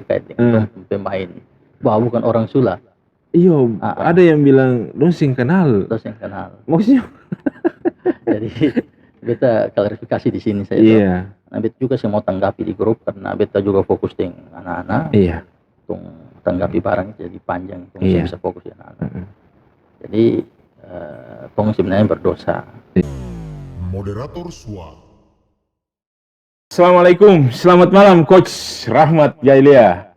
terkait dengan pemain. Wah, bukan orang Sula. Iya, ada yang bilang dosing kenal. Dosing kenal. Maksudnya? Jadi beta klarifikasi di sini saya. Iya. Nah, beta juga saya mau tanggapi di grup karena beta juga fokus dengan anak-anak. Iya. Tung tanggapi barang jadi panjang, tung Iya. bisa fokus di anak-anak. Jadi tong sebenarnya berdosa. Moderator SWA. Assalamualaikum, selamat malam Coach Rahmat Jailia.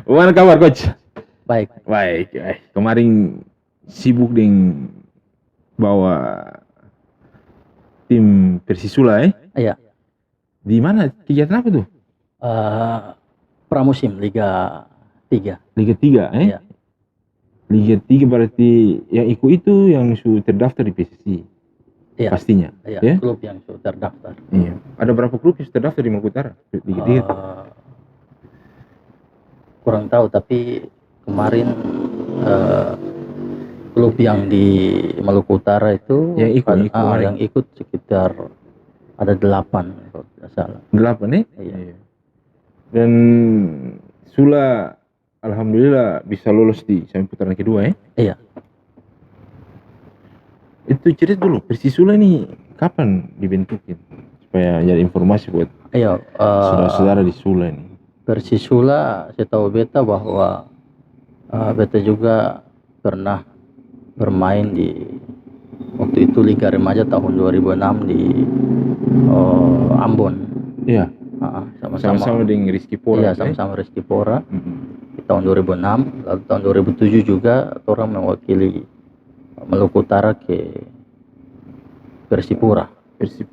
Bagaimana kabar Coach? Baik. Kemarin sibuk dengan bawa tim Persisula Iya. Di mana kegiatan apa tuh? Pramusim Liga 3. Liga 3 Iya. Liga 3 berarti yang ikut itu yang sudah terdaftar di PSSI. Iya. Pastinya. Iya, Ya? klub yang sudah terdaftar. Iya. Ada berapa klub yang terdaftar di Maluku Utara? Liga 3. Kurang tahu, tapi kemarin klub yang di Maluku Utara itu yang ikut sekitar ada 8 kalau tidak salah. 8 Iya. Dan Sula alhamdulillah bisa lolos di sampai putaran kedua Iya. Itu cerita dulu, Persisula ini kapan dibentukin supaya jadi informasi buat saudara-saudara di Sula ini. Persisula saya tahu beta bahwa beta juga pernah bermain di waktu itu Liga Remaja tahun 2006 di Ambon. Iya. Sama-sama dengan Rizky Pora. Iya, sama-sama Rizky Pora. Di tahun 2006, lalu tahun 2007 juga orang mewakili Maluku Utara ke Persipura.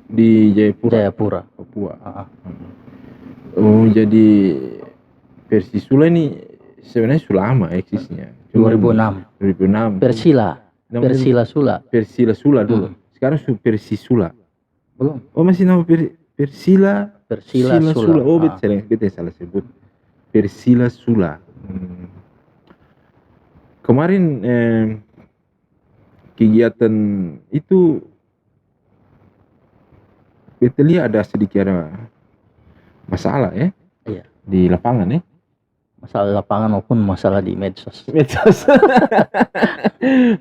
Di Jayapura. Papua. Oh, jadi Persisula ini sebenarnya sudah lama eksisnya. 2006. Persila Sula dulu. Sekarang Persisula. Belum. Oh, masih nama Persila Sula. Oh, betul salah sebut. Persila Sula. Kemarin kegiatan itu betul ada sedikit masalah Iya. Di lapangan Masalah lapangan maupun masalah di medsos.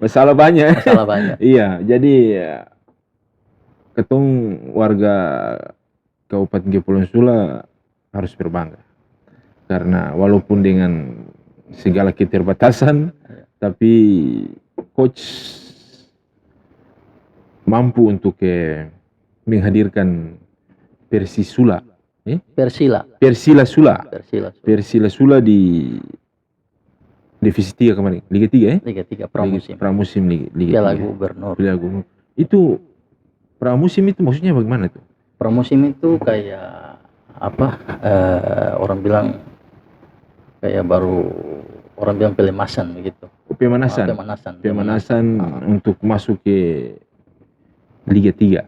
Masalah banyak. Iya, jadi ketong warga Kabupaten Kepulauan Sula harus berbangga karena walaupun dengan segala keterbatasan, tapi coach mampu untuk menghadirkan Persisula. Persila Sula di divisi 3 kemarin, Liga 3 Liga 3 pramusim. Pramusim Liga 3. Piala Gubernur. Itu pramusim itu maksudnya bagaimana tuh? Pramusim itu kayak orang bilang kayak baru orang bilang pelemasan begitu. Pemanasan untuk masuk ke Liga 3.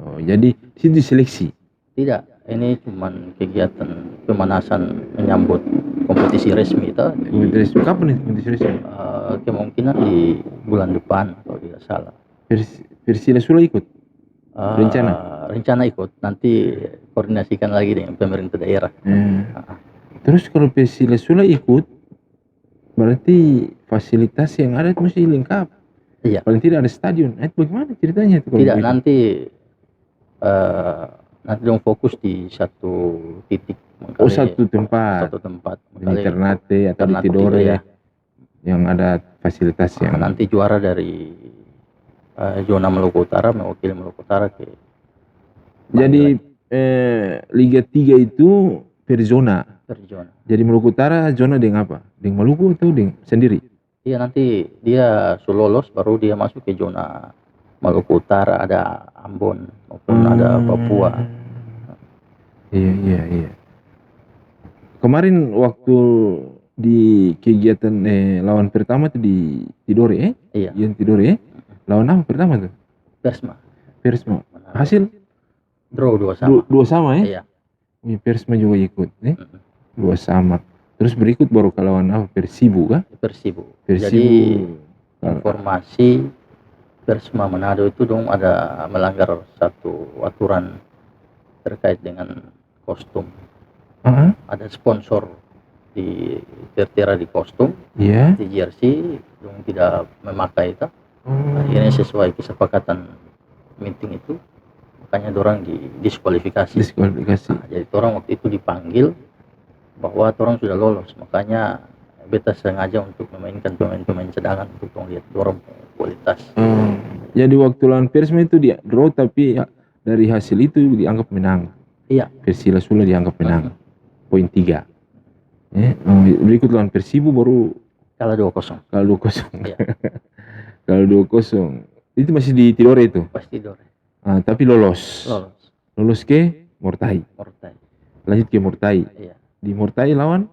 Oh, jadi situ seleksi. Tidak, ini cuman kegiatan pemanasan menyambut kompetisi resmi itu. Kapan itu kompetisi resmi? Kemungkinan di bulan depan kalau tidak salah. Persila Sula ikut? Rencana ikut, nanti koordinasikan lagi dengan pemerintah daerah. Terus kalau Persila Sula ikut, berarti fasilitas yang ada itu mesti lengkap. Iya. Paling tidak ada stadion. Itu bagaimana ceritanya itu? Tidak, nanti dong fokus di satu titik. Satu tempat. Di Ternate atau di Tidore ya. Yang ada fasilitas yang nanti juara dari zona Maluku Utara mewakili Maluku Utara ke. Jadi Liga 3 itu per zona. Jadi Maluku Utara zona dengan apa? Dengan Maluku atau dengan sendiri? Iya, nanti dia lolos baru dia masuk ke zona Maluku Utara, ada Ambon maupun ada Papua. Iya. Kemarin waktu di kegiatan lawan pertama tuh di Tidore Iya. Yang Tidore lawan apa pertama tuh? Persma. Hasil draw 2-2 sama Iya. Persma juga ikut 2-2. Terus berikut baru lawan apa? Persibu kah? Persibu. Jadi informasi Persma Manado itu dong ada melanggar satu aturan terkait dengan kostum. ada sponsor di tertera di kostum, Iya. di jersey, dong tidak memakai itu. Akhirnya sesuai kesepakatan meeting itu, makanya dorang didiskualifikasi. Diskualifikasi. Jadi orang waktu itu dipanggil bahwa orang sudah lolos, makanya beta sengaja untuk memainkan pemain-pemain cadangan untuk lihat dorang kualitas. Jadi waktu lawan Persma itu dia draw, tapi dari hasil itu dianggap menang. Iya. Persila Sula dianggap menang. Poin 3. Berikut lawan Persibu baru Kalah 2-0. Kalah 2-0. Iya. Kalah 2-0. Itu masih di Tidore itu. Pasti Tidore. Tapi lolos. Lolos ke Murtai. Lanjut ke Murtai. Iya. Di Murtai lawan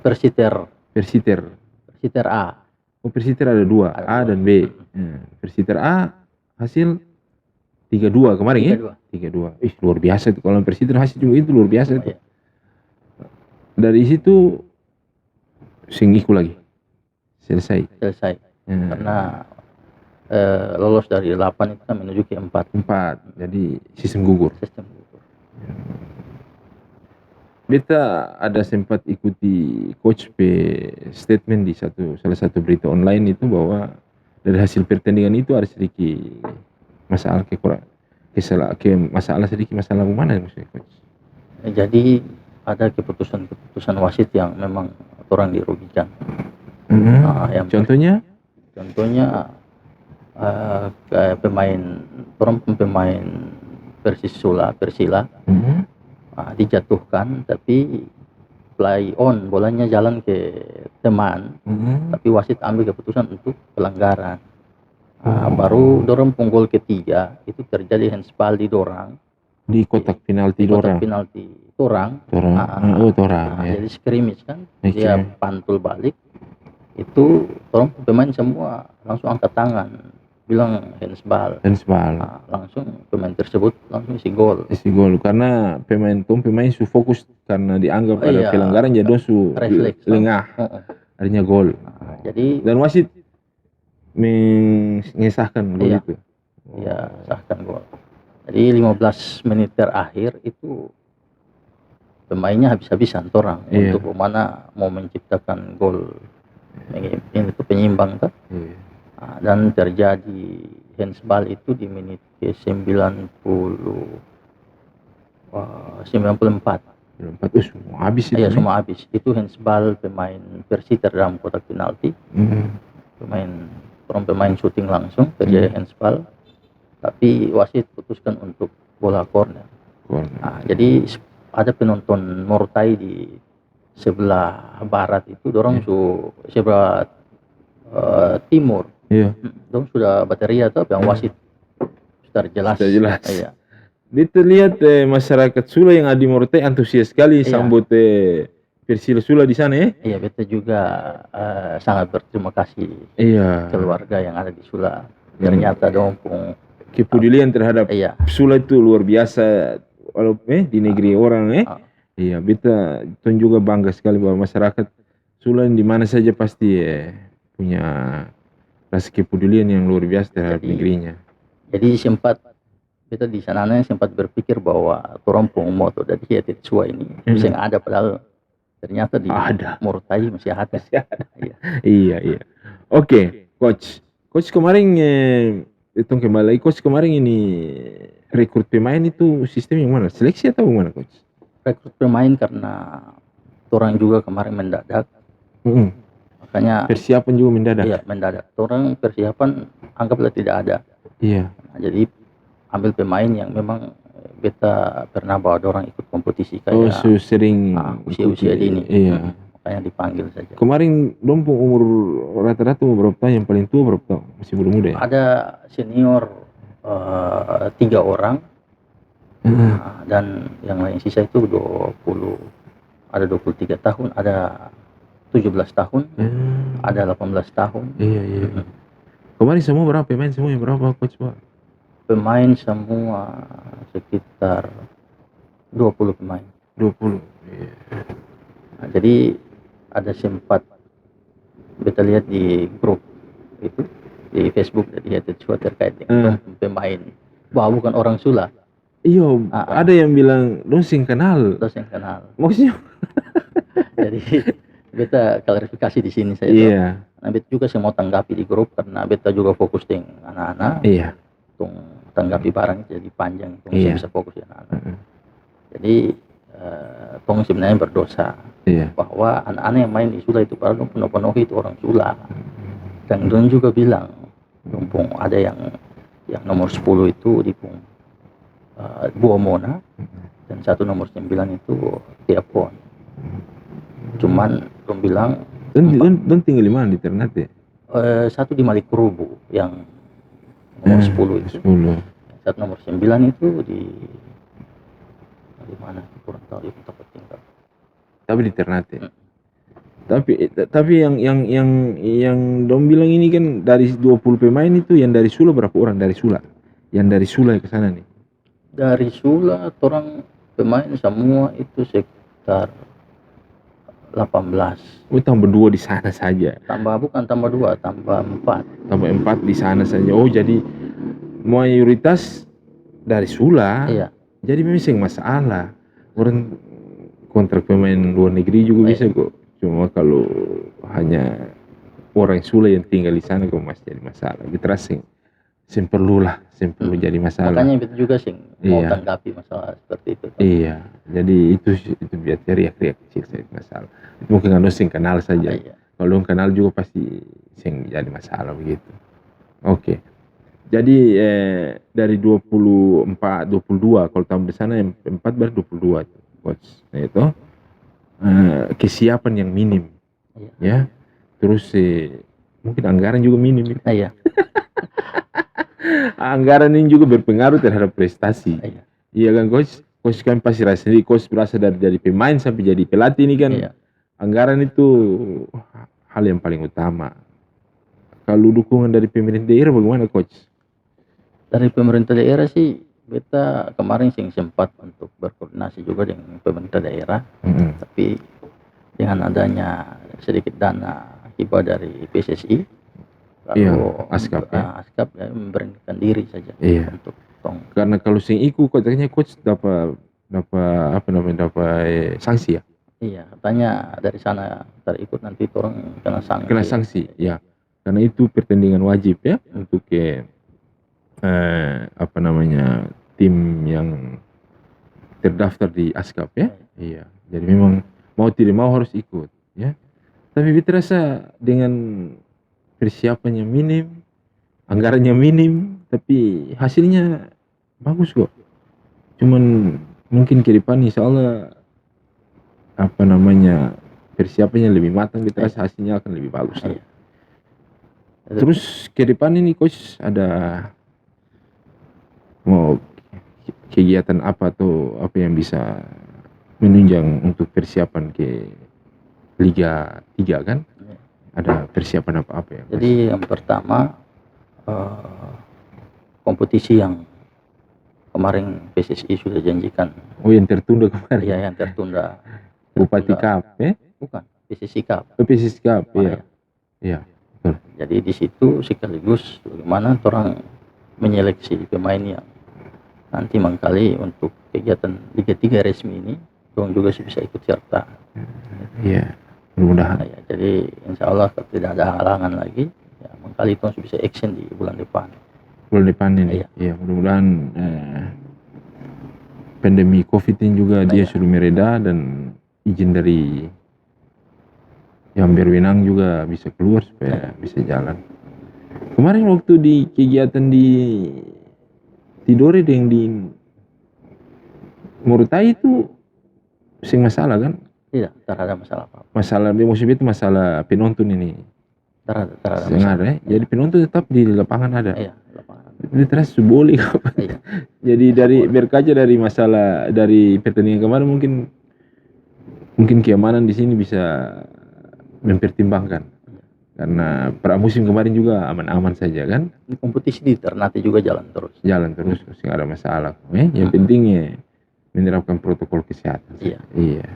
Persiter A. Persiter ada 2, A dan B. Persiter A hasil 3-2 kemarin ya? 3-2. Luar biasa itu. Kalau Persiter hasil juga itu luar biasa itu. Iya. Dari situ singiku lagi. Selesai. Karena lolos dari 8 itu kan menuju ke 4. Jadi sistem gugur. Beta ada sempat ikuti coach statement di salah satu berita online itu bahwa dari hasil pertandingan itu ada sedikit masalah masalah mana maksudnya coach? Jadi ada keputusan wasit yang memang orang dirugikan. Contohnya pemain Persila dijatuhkan, tapi play on, bolanya jalan ke teman, tapi wasit ambil keputusan untuk pelanggaran. Baru dorong punggol ketiga itu terjadi handsball di dorang di kotak penalti dorang. Jadi scrimmage kan, dia pantul balik, itu orang pemain semua langsung angkat tangan, bilang handsball. Langsung pemain tersebut langsung isi gol karena pemain su fokus karena dianggap ada pelanggaran, jadi su lengah adanya gol. Jadi dan wasit mengesahkan gol itu. Sahkan gol. Jadi 15 menit terakhir itu pemainnya habis-habisan orang untuk bagaimana mau menciptakan gol ini itu penyimbang kan. Dan terjadi handsball itu di menit ke 94. Semua habis itu. Semua habis. Itu handsball pemain Persiter dalam kotak penalti. Pemain syuting langsung terjadi handsball. Tapi wasit putuskan untuk bola corner. Jadi ada penonton Murtai di sebelah barat itu, dorong sebelah timur. Dong sudah bateria tuh yang wasit sudah jelas. Kita lihat masyarakat Sula yang ada di Murtai antusias sekali sambut Persila Sula di sana ya. Iya, beta juga sangat berterima kasih keluarga yang ada di Sula. Ternyata dong kepedulian terhadap Sula itu luar biasa walaupun di negeri orang beta juga bangga sekali bahwa masyarakat Sula di mana saja pasti punya rasa kepedulian yang luar biasa terhadap negerinya. Jadi beta di sana sempat berpikir bahwa orang moto dari Hiatit Sua ini bisa ada, padahal ternyata di Murtai masih ada. Iya. Oke, coach kemarin hitung kembali lagi, coach kemarin ini rekrut pemain itu sistem yang mana? Seleksi atau gimana coach? Rekrut pemain karena orang juga kemarin mendadak. Makanya persiapan juga mendadak. Iya, mendadak. Orang persiapan anggaplah tidak ada. Iya. Jadi ambil pemain yang memang beta pernah bawa orang ikut kompetisi kayak sering usia dini. Iya. Makanya dipanggil saja. Kemarin dompung umur rata-rata berapa tahun? Yang paling tua berapa tahun? Masih belum muda ya? Ada senior 3 orang. Dan yang lain sisa itu 23 tahun, ada 17 tahun, ada 18 tahun. Iya. Kemarin semua berapa pemain semua yang berapa coach Pak? Pemain semua sekitar 20 pemain. 20. Iya. Jadi ada sempat beta lihat di grup itu di Facebook dari Hiatit Sua terkait dengan pemain. Wah, bukan orang Sula. Iyo, ada yang bilang dosing kenal. Dosing kenal. Maksudnya? Jadi beta klarifikasi di sini saya. Iya. Nah, beta juga saya mau tanggapi di grup karena beta juga fokus dengan anak-anak. Iya. Tung tanggapi barang jadi panjang, tung iya. bisa fokus dengan anak. Jadi tong sebenarnya berdosa. Iya. Bahwa anak-anak yang main di Sula itu padahal penuh-penuh itu orang Sula. Dan Don juga bilang, Pung ada yang nomor 10 itu di Pung Buomona dan satu nomor 9 itu Tiapon. Cuman Don bilang Don tinggal di mana di Ternate? Satu di Malikurubu yang nomor 10 itu. 10. Satu nomor 9 itu di mana? Kurang tahu di tempat tinggal. Tapi di Ternate. Tapi yang Dom bilang ini kan dari 20 pemain itu yang dari Sula berapa orang dari Sula? Yang dari Sula ke sana nih. Dari Sula orang pemain semua itu sekitar 18. Oh, tambah 2 di sana saja. Bukan tambah 2, tambah 4. Tambah 4 di sana saja. Oh, jadi mayoritas dari Sula. Iya. Jadi memang masalah. Orang kontrak pemain luar negeri juga bisa kok. Cuma kalau hanya orang Sula yang tinggal di sana kok masih jadi masalah. Kita perlu jadi masalah. Makanya itu juga sih mau tanggapi masalah seperti itu. Iya, jadi itu biar teriak-teriak kecil saya masalah. Mungkin anu sing kenal saja. Iya. Kalau kenal juga pasti sing jadi masalah begitu. Oke. Jadi dari 24, 22 kalau tahun di sana yang 4 baru 22 coach. Nah itu kesiapan yang minim. Iya. Ya. Terus mungkin anggaran juga minim. Iya. Anggaran ini juga berpengaruh terhadap prestasi. Iya kan coach? Coach kan pasti rasa sendiri, coach berasa dari pemain sampai jadi pelatih ini kan. Iya. Anggaran itu hal yang paling utama. Kalau dukungan dari pemerintah daerah bagaimana coach? Dari pemerintah daerah sih beta kemarin sempat untuk berkoordinasi juga dengan pemerintah daerah. Tapi dengan adanya sedikit dana hibah dari PSSI, lalu ASKAP ya memberanikan diri saja untuk tong. Karena kalau sing ikut katanya coach dapat sanksi ya? Iya, katanya dari sana terikut nanti orang kena sanksi. Kena sanksi, ya. Karena itu pertandingan wajib ya untuk tim yang terdaftar di ASKAP ya. Iya. Jadi memang mau tidak mau harus ikut ya. Tapi kita rasa dengan persiapannya minim, anggarannya minim, tapi hasilnya bagus kok. Cuman mungkin ke depan insya Allah persiapannya lebih matang, kita rasa hasilnya akan lebih bagus. Terus ke depan ini coach ada mau kegiatan apa atau apa yang bisa menunjang untuk persiapan ke Liga 3 kan? Ada persiapan apa ya? Jadi yang pertama kompetisi yang kemarin PSSI sudah janjikan. Oh, yang tertunda kemarin? Iya, yang tertunda. Bupati Cup Bukan, PSSI Cup. PSSI Cup, iya. Iya, betul. Jadi di situ sekaligus bagaimana orang menyeleksi pemain yang nanti mengkali untuk kegiatan Liga 3 resmi ini, orang juga bisa ikut serta. Iya. Mudah-mudahan. Ya, jadi insya Allah tidak ada halangan lagi, ya mengkali itu bisa action di bulan depan. Bulan depan ini, ya mudah-mudahan pandemi COVID ini juga dia sudah mereda dan izin dari yang berwenang juga bisa keluar supaya bisa jalan. Kemarin waktu di kegiatan di Tidore yang di Morotai itu sing masalah kan? Tidak ada masalah apa-apa. Masalah maksudnya itu masalah penonton ini. Tidak ada masalah. Jadi penonton tetap di lapangan ada. Iya, lapangan. Jadi terus boleh. Jadi dari berkaca dari masalah dari pertandingan kemarin mungkin keamanan di sini bisa mempertimbangkan. Karena pramusim kemarin juga aman-aman saja kan. Kompetisi di Ternate juga jalan terus, nggak ada masalah. Yang pentingnya menerapkan protokol kesehatan. Iya.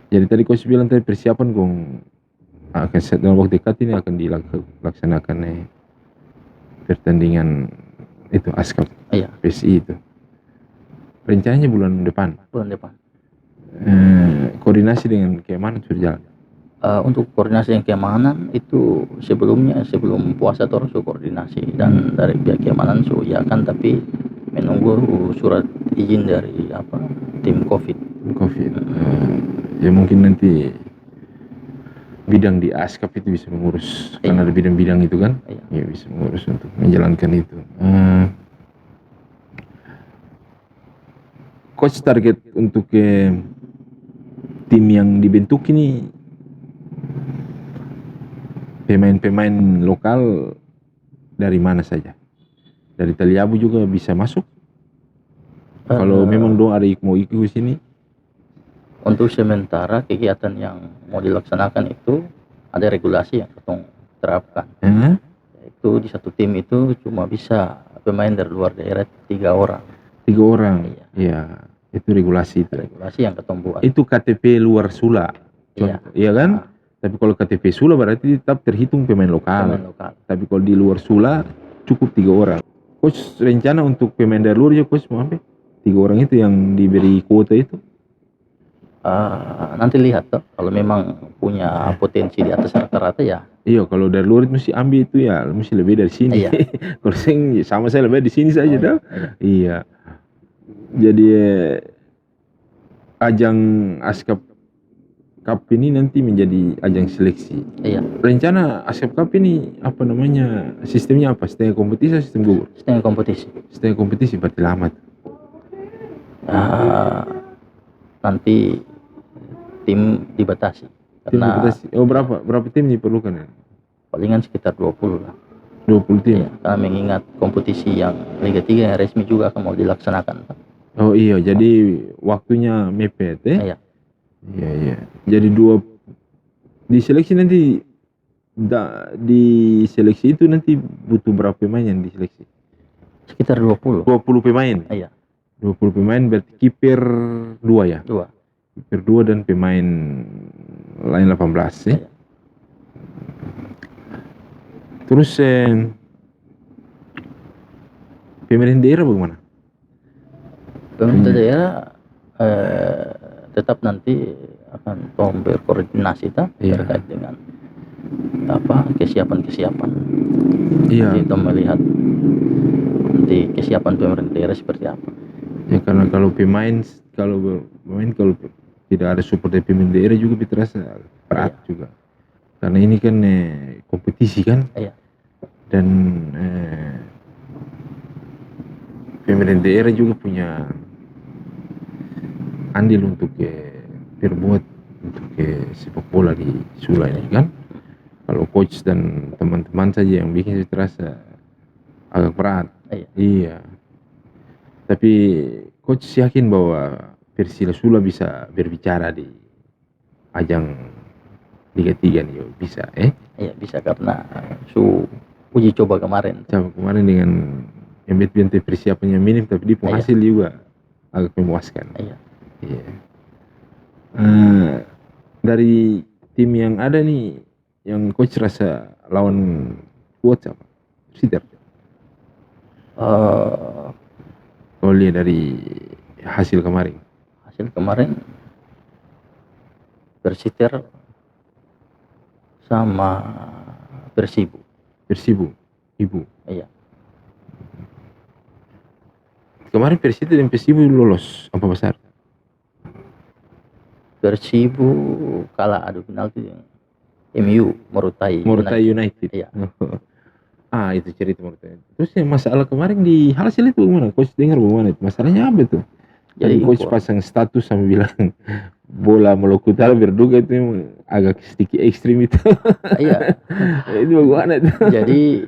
Jadi tadi coach bilang tadi persiapan akan dalam waktu dekat ini akan dilaksanakan pertandingan itu ASKAP PSI itu. Rencananya bulan depan. Bulan depan. Koordinasi dengan keamanan sudah jalan. Untuk koordinasi yang keamanan itu sebelum puasa terus koordinasi, dan dari pihak keamanan ya kan, tapi menunggu surat izin dari tim COVID. Ya mungkin nanti bidang di ASKAP itu bisa mengurus, karena ada bidang-bidang itu kan, ya bisa mengurus untuk menjalankan itu. Coach target untuk tim yang dibentuk ini pemain-pemain lokal dari mana saja? Dari Taliabu juga bisa masuk? Kalau memang dong ada mau ikut sini? Untuk sementara kegiatan yang mau dilaksanakan itu ada regulasi yang kita terapkan. Itu di satu tim itu cuma bisa pemain dari luar daerah 3 orang. 3 orang? Iya. Itu regulasi itu. Regulasi yang kita buat. Itu KTP luar Sula? Iya kan? Tapi kalau KTP Sula berarti tetap terhitung pemain lokal. Tapi kalau di luar Sula cukup 3 orang. Coach rencana untuk pemain dari luar ya coach mau ambil 3 orang itu yang diberi kuota itu? Nanti lihat toh, kalau memang punya potensi di atas rata-rata ya. Iya, kalau dari luar mesti ambil itu ya, mesti lebih dari sini. Iya. Kalau sama saya lebih di sini saja dah. Iya. Jadi ajang ASKAP Cup ini nanti menjadi ajang seleksi. Iya. Rencana ASKAP Cup ini apa namanya? Sistemnya apa? Setengah kompetisi atau sistem gugur? Setengah kompetisi. Setengah kompetisi berarti lama. Nanti tim dibatasi. Karena berapa tim diperlukan ya? Palingan sekitar 20 lah. 20 tim? Iya, karena mengingat kompetisi yang Liga 3 yang resmi juga akan mau dilaksanakan. Oh iya, jadi waktunya mepet Iya. Iya. Jadi di seleksi nanti di seleksi itu nanti butuh berapa pemain yang diseleksi? Sekitar 20. 20 pemain? Iya. 20 pemain berarti kiper 2 ya? 2. Kiper 2 dan pemain lain 18 ya? Iya. Terus pemerintah daerah bagaimana? Pemerintah daerah tetap nanti akan berkoordinasi terkait dengan kesiapan. Iya. Kita melihat nanti kesiapan pemerintah daerah seperti apa. Ya karena kalau pemain kalau tidak ada support dari pemerintah daerah juga terasa berat juga. Karena ini kan kompetisi kan. Iya. Dan pemerintah daerah juga punya andil untuk berbuat untuk sepak bola di Sula ini kan. Kalau coach dan teman-teman saja yang bikin saya terasa agak berat. Iya. Tapi coach yakin bahwa Persila Sula bisa berbicara di ajang Liga 3 nih, bisa Iya, bisa karena uji coba kemarin. Kemarin dengan yang persiapannya minim tapi di penghasil juga agak memuaskan. Iya. Dari tim yang ada nih yang coach rasa lawan kuat siapa? Persiter. Kalau lihat dari hasil kemarin. Persiter sama Persibu. Ibu. Iya. Kemarin Persiter dan Persibu lolos apa besar? Persibu kalah adu penalti MU Morotai United. Iya. Itu cerita Morotai. Terus yang masalah kemarin di hasil itu bagaimana? Coach dengar bagaimana itu? Masalahnya apa tuh? Jadi coach pasang status sama bilang bola Maluku Utara berduga itu agak sedikit ekstrim itu. Iya. Itu bagaimana itu? Jadi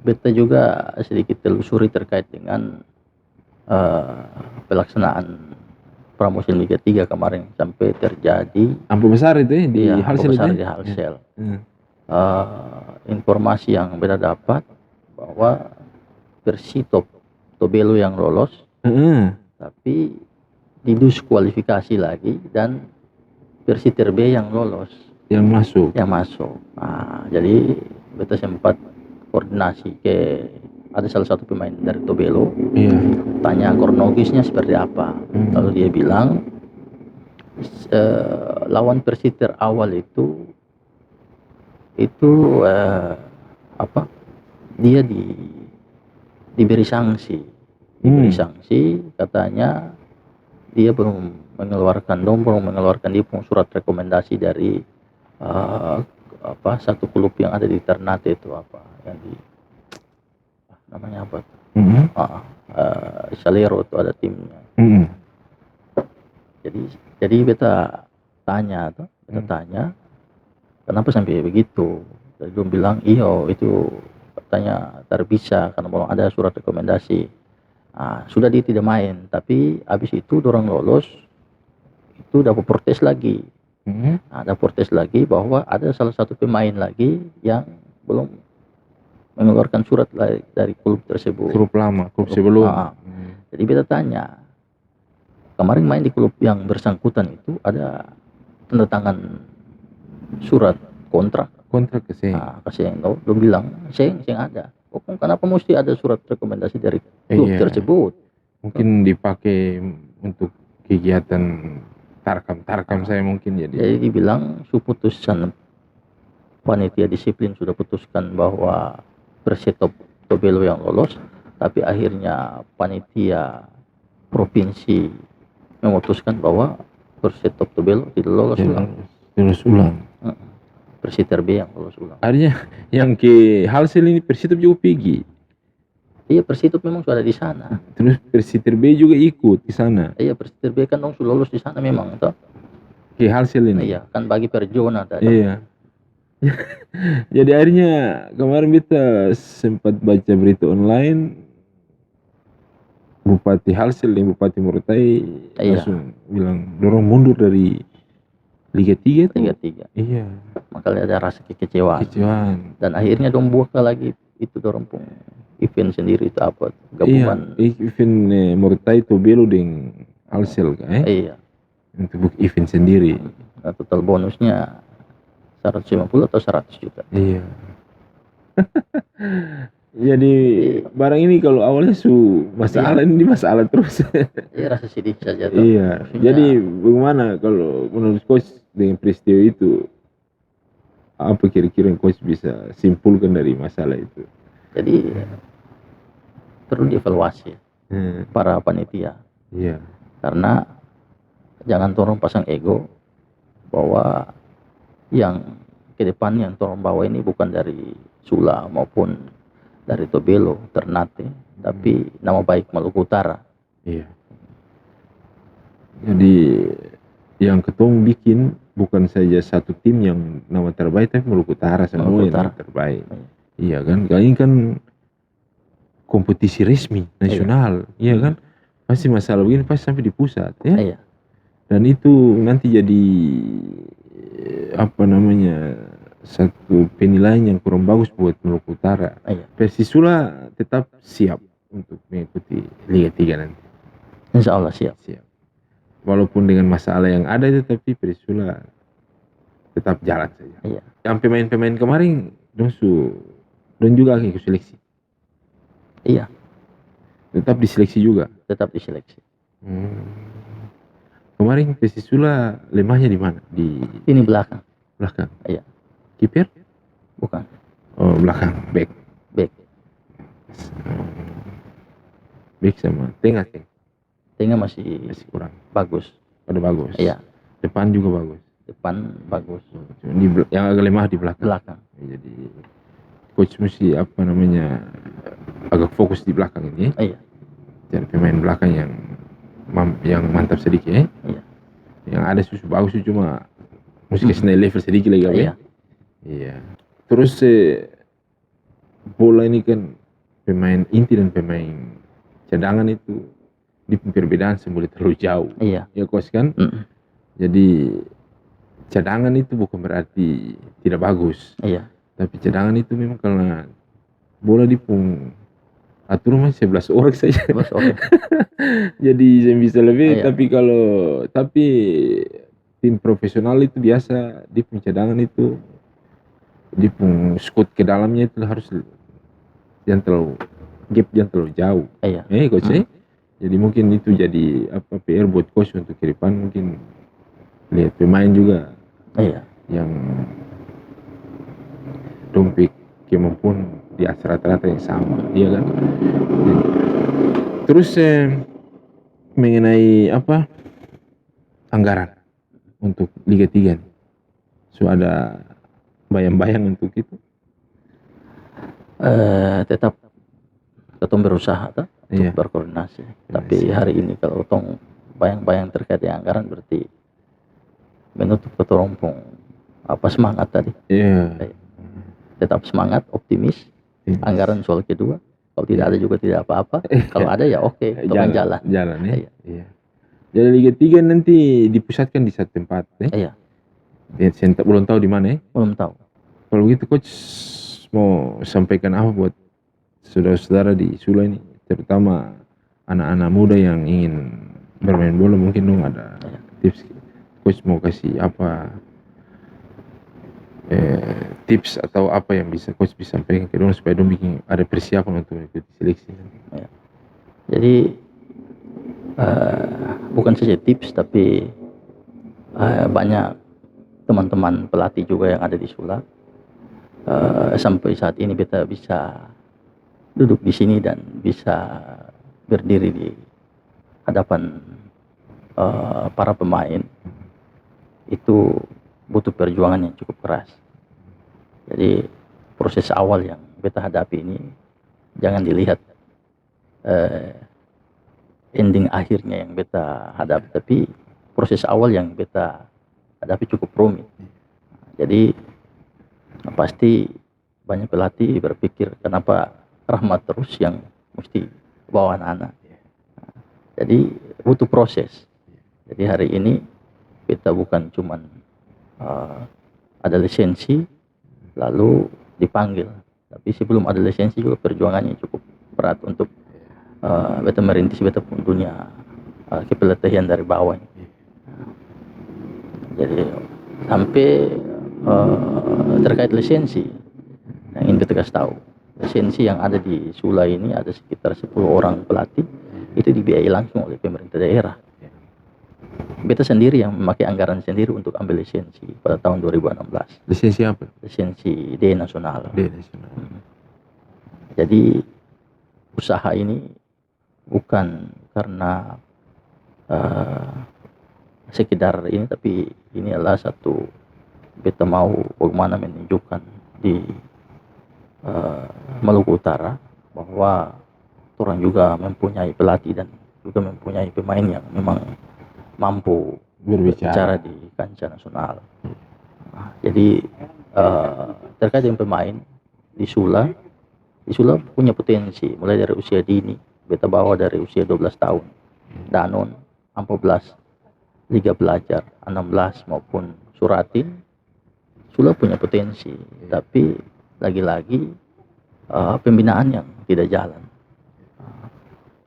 beta juga sedikit telusuri terkait dengan pelaksanaan pramusim Liga 3 kemarin sampai terjadi ampuh besar itu di Halsel. Informasi yang beta dapat bahwa Persitop Tobelo yang lolos, tapi didiskualifikasi lagi dan Persiter B yang lolos, yang masuk. Jadi beta sempat koordinasi ke ada salah satu pemain dari Tobelo, Iya. tanya kronologisnya seperti apa. Lalu dia bilang lawan Persiter awal itu apa, dia diberi sanksi, katanya dia belum mengeluarkan dia pun surat rekomendasi dari satu klub yang ada di Ternate itu, apa yang di namanya apa tuh? Salero itu ada timnya. Jadi beta tanya kenapa sampai begitu. Jadi dia bilang iyo itu katanya terbisa karena belum ada surat rekomendasi. Sudah dia tidak main, tapi habis itu dorang lolos itu dapat protes lagi. Ada protes lagi bahwa ada salah satu pemain lagi yang belum mengeluarkan surat dari klub tersebut. Klub lama, klub sebelum. Jadi beta tanya, kemarin main di klub yang bersangkutan itu ada tanda tangan surat kontrak ke Seng. Seng. Lo bilang Seng ada. Kenapa mesti ada surat rekomendasi dari klub tersebut? Mungkin dipakai untuk kegiatan tarkam saya mungkin jadi dibilang keputusan panitia disiplin sudah putuskan bahwa Persitop Tobelo yang lolos, tapi akhirnya panitia provinsi memutuskan bahwa Persitop Tobelo tidak lolos ulang. Persiter B yang lolos ulang. Artinya yang ke Halsel ini Persitop juga pergi. Iya, Persitop memang sudah di sana. Terus Persiter B juga ikut di sana. Iya, Persiter B kan sudah lolos di sana memang toh. Ke Halsel ini. Iya, kan bagi per zona tadi. Iya. Jadi akhirnya kemarin kita sempat baca berita online, Bupati Halsel dan Bupati Morotai langsung bilang dorong mundur dari Liga 3 itu. Liga 3. Iya. Makanya ada rasa kekecewaan. Dan akhirnya dong buka lagi itu dorong pun event sendiri itu apa gabungan. Iya, event Morotai Tobelo dengan Halsel kan? Iya. Untuk event sendiri. Nah, total bonusnya 150 atau 100 juta. Iya. Jadi barang ini kalau awalnya masalah ini masalah terus. Iya, rasa sedih saja tuh. Iya. Jadi bagaimana kalau menurut coach dengan peristiwa itu, apa kira-kira yang coach bisa simpulkan dari masalah itu? Jadi perlu dievaluasi para panitia. Iya. Karena jangan turun pasang ego bahwa yang ke depan yang turun bawa ini bukan dari Sula maupun dari Tobelo, Ternate, tapi nama baik Maluku Utara. Iya. Jadi yang ketong bikin bukan saja satu tim yang nama terbaik, tapi Maluku Utara semua yang terbaik. Iya kan? Ini kan kompetisi resmi nasional, iya kan? Pasti masalah begini pasti sampai di pusat, ya. Iya. Dan itu nanti jadi satu penilaian yang kurang bagus buat Maluku Utara. Persisula tetap siap untuk mengikuti Liga 3 nanti. Insya Allah siap. Walaupun dengan masalah yang ada itu, tapi Persisula tetap jalan saja. Iya. Yang pemain-pemain kemarin don juga ikut seleksi. Iya. Tetap diseleksi juga. Tetap diseleksi. Kemarin Persisula lemahnya di mana? Ini belakang. Belakang. Iya. Kiper? Bukan. Oh, belakang, back. Back sama tengah. Tengah masih kurang. Bagus. Ada bagus. Iya. Depan juga bagus. Depan bagus. Yang agak lemah di belakang. Jadi coach mesti agak fokus di belakang ini. Iya. Cari pemain belakang yang mantap sedikit ya. Iya. Yang ada bagus cuma mesti ke level sedikit lagi. Iya. Iya. Terus bola ini kan pemain inti dan pemain cadangan itu di perbedaan boleh terlalu jauh. Iya. Ya coach kan? Jadi cadangan itu bukan berarti tidak bagus. Iya. Tapi cadangan itu memang karena bola aturan masih 11 orang saja. 11 orang. Jadi saya bisa lebih, tapi tim profesional itu biasa di cadangan itu di squad ke dalamnya itu harus yang terlalu gap jangan terlalu jauh. Iya. Coach jadi mungkin itu jadi PR buat coach untuk ke depan, mungkin lihat pemain juga yang dompet kemampuan di rata-rata yang sama, iya kan. Terus mengenai anggaran untuk Liga 3 nih, so ada bayang-bayang untuk itu? Tetap ketong berusaha untuk berkoordinasi. Tapi hari ini kalau tong bayang-bayang terkait dengan anggaran berarti menutup ketorompong semangat tadi. Tetap semangat, optimis. Anggaran soal kedua. Kalau tidak ada juga tidak apa-apa. Kalau ada ya oke, jalan. Jalan ya. Iya. Jadi Liga 3 nanti dipusatkan di satu tempat. Iya. Belum tahu di mana ya? Belum tahu. Kalau begitu coach mau sampaikan apa buat saudara-saudara di Sula ini, terutama anak-anak muda yang ingin bermain bola, mungkin dong ada tips. Coach mau kasih tips atau apa yang bisa coach bisa sampaikan ke dong supaya dong bikin ada persiapan untuk mengikuti seleksi nanti. Jadi bukan saja tips tapi banyak teman-teman pelatih juga yang ada di Sula. Sampai saat ini kita bisa duduk di sini dan bisa berdiri di hadapan para pemain, itu butuh perjuangan yang cukup keras. Jadi proses awal yang beta hadapi ini jangan dilihat ending akhirnya yang beta hadapi, tapi proses awal yang beta hadapi cukup rumit. Jadi pasti banyak pelatih berpikir kenapa Rahmat terus yang mesti bawa anak-anak. Jadi butuh proses. Jadi hari ini kita bukan cuman ada lisensi lalu dipanggil, tapi sebelum ada lisensi juga perjuangannya cukup berat untuk beta merintis beta pun dunia kepelatihan dari bawah. Jadi sampai terkait lisensi yang ingin kita kasih tahu, lisensi yang ada di Sula ini ada sekitar 10 orang pelatih, itu dibiayai langsung oleh pemerintah daerah. Beta sendiri yang memakai anggaran sendiri untuk ambil lisensi pada tahun 2016. Lisensi apa? Lisensi D nasional. Jadi usaha ini bukan karena sekedar ini, tapi ini adalah satu beta mau bagaimana menunjukkan di Maluku Utara bahwa orang juga mempunyai pelatih dan juga mempunyai pemain yang memang mampu berbicara di kancah nasional. Jadi terkait dengan pemain di Sula punya potensi mulai dari usia dini, beta bawa dari usia 12 tahun, Danon, 14, Liga Pelajar, 16 maupun Suratin. Sula punya potensi, tapi lagi-lagi pembinaan yang tidak jalan.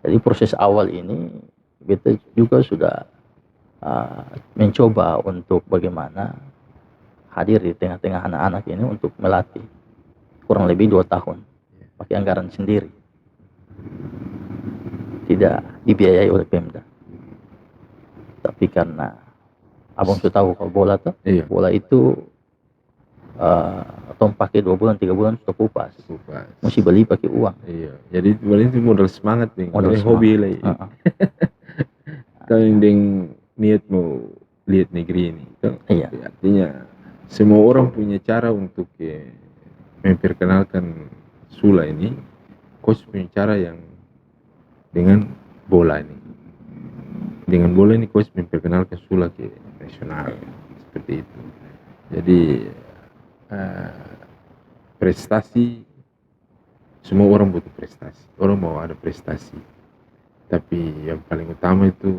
Jadi proses awal ini beta juga sudah mencoba untuk bagaimana hadir di tengah-tengah anak-anak ini untuk melatih kurang lebih 2 tahun pakai anggaran sendiri, tidak dibiayai oleh Pemda. Tapi karena abang sudah tahu kalau bola tuh, bola itu atau pakai 2 bulan 3 bulan sudah kupas. Mesti beli pakai uang. Jadi bola itu modal semangat nih, modal hobi lagi. Kalau yang niat mau lihat negeri ini, artinya semua orang punya cara untuk memperkenalkan Sula ini. Coach punya cara yang dengan bola ini. Dengan bola ini coach memperkenalkan Sula ke nasional seperti itu. Jadi prestasi, semua orang butuh prestasi, orang mau ada prestasi, tapi yang paling utama itu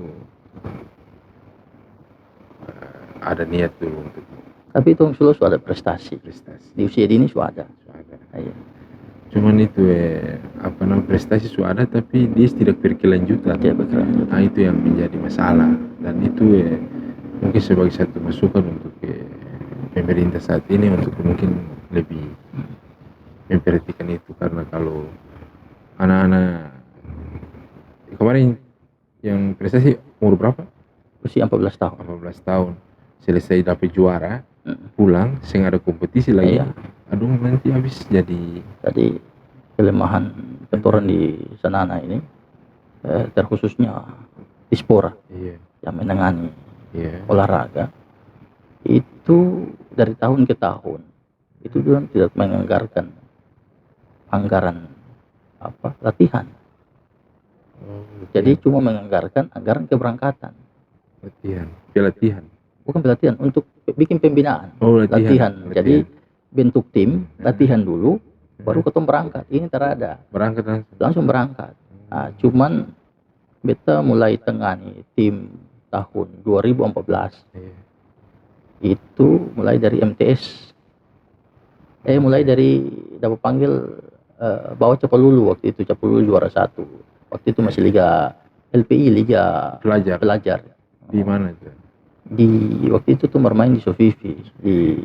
ada niat dulu untuk. Tapi itu Sula sudah ada prestasi di usia dini sudah ada. Cuman itu prestasi sudah ada, tapi dia tidak berkelanjutan. Nah, itu yang menjadi masalah, dan itu mungkin sebagai satu masukan untuk pemerintah saat ini untuk mungkin lebih memperhatikan itu, karena kalau anak-anak kemarin yang prestasi umur berapa? Usia 14 tahun. 18 tahun. Selesai dapat juara, pulang, sehingga ada kompetisi lagi. Iya. Aduh, nanti habis jadi. Jadi kelemahan ketoran di Sanana ini terkhususnya Dispora yang menangani olahraga itu dari tahun ke tahun itu juga tidak menganggarkan anggaran latihan. Jadi cuma menganggarkan anggaran keberangkatan. Pelatihan. Bukan pelatihan, untuk bikin pembinaan. Latihan. Jadi bentuk tim, latihan dulu, baru ketemu berangkat. Ini terada. Berangkat langsung berangkat. Nah, cuman beta mulai tengani tim tahun 2014. Itu mulai dari MTS. Mulai dari dapat panggil bawa Capalulu waktu itu. Capalulu juara 1. Waktu itu masih Liga LPI, Liga Pelajar. Di mana itu? Waktu itu tuh bermain di Sofifi, di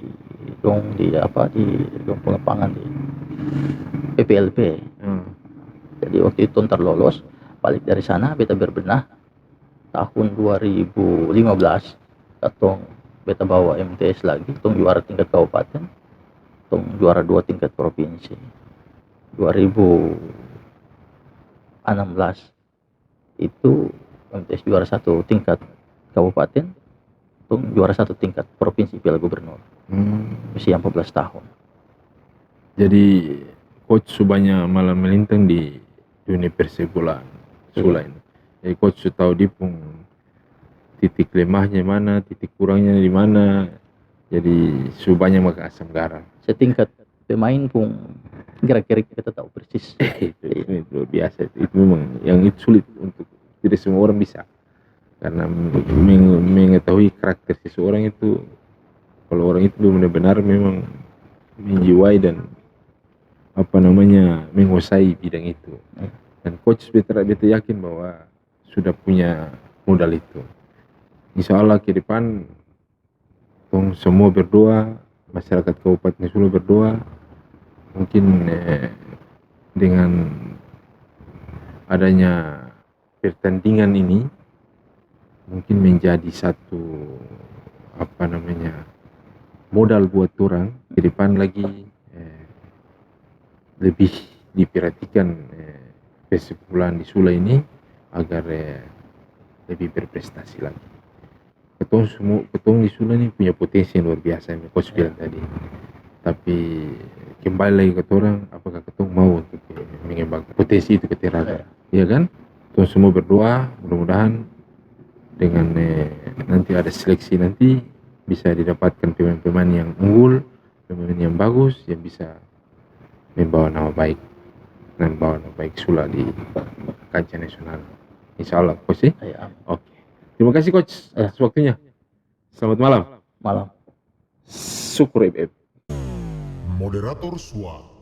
lapangan di PPLP. Jadi waktu itu ntar lolos, balik dari sana beta berbenah. Tahun 2015 katong beta bawa MTS lagi, tong juara tingkat kabupaten, tong juara 2 tingkat provinsi. 2016 itu MTS juara 1 tingkat kabupaten, tong juara 1 tingkat provinsi Piala Gubernur. Usia 14 tahun. Jadi coach subanya malah melintang di dunia persebulan Sula ini. Jadi coach tahu dipung titik lemahnya mana, titik kurangnya di mana. Jadi subanya maka asam garam. Setingkat pemain pun gerak-gerik kita tahu persis. Itu luar biasa. Itu memang yang itu sulit untuk tidak semua orang bisa. Karena mengetahui karakter seseorang itu, kalau orang itu benar-benar memang menjiwai dan menguasai bidang itu. Dan coach beta yakin bahwa sudah punya modal itu. Insya Allah ke depan tong semua berdoa, masyarakat Kabupaten Sula berdoa, mungkin dengan adanya pertandingan ini mungkin menjadi satu modal buat orang ke depan lagi lebih diperhatikan persepulan di Sula ini agar lebih berprestasi lagi. Ketong di Sula ini punya potensi yang luar biasa yang coach bilang tadi. Tapi kembali lagi ke orang, apakah ketong mau untuk mengembangkan potensi itu ke teraga? Iya kan? Ketong semua berdoa, mudah-mudahan dengan nanti ada seleksi nanti bisa didapatkan pemain-pemain yang unggul, pemain yang bagus, yang bisa membawa nama baik Sula di kancah nasional. Insya Allah, coach. Oke. Terima kasih coach atas waktunya. Selamat malam. Malam. Syukur FF. Moderator SWAT.